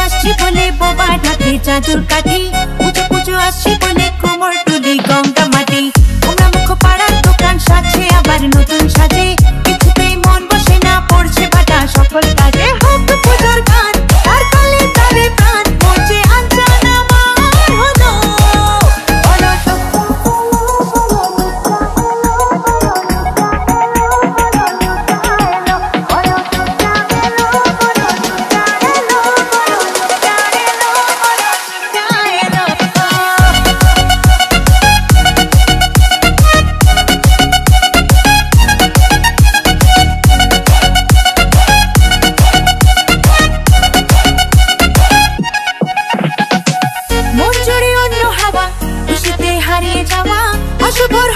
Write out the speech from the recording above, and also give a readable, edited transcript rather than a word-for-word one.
আসছে বলে বোবা ঢাকে চাদর কাঠি, পুজো পুজো আসছে বলে কোমর তুলি গঙ্গা মাটি। তোমরা মুখ পাড়ার দোকান সাজছে আবার নতুন সাজে, কিছুতেই মন বসে না পড়ছে বাটা সকল কাজে। হোক পুজোর গান তার কালে তারে প্রাণ, পড়ছে আঞ্জান আমার হলো মন জুড়ে অন্য হাওয়া, খুশিতে হারিয়ে যাওয়া অশুভর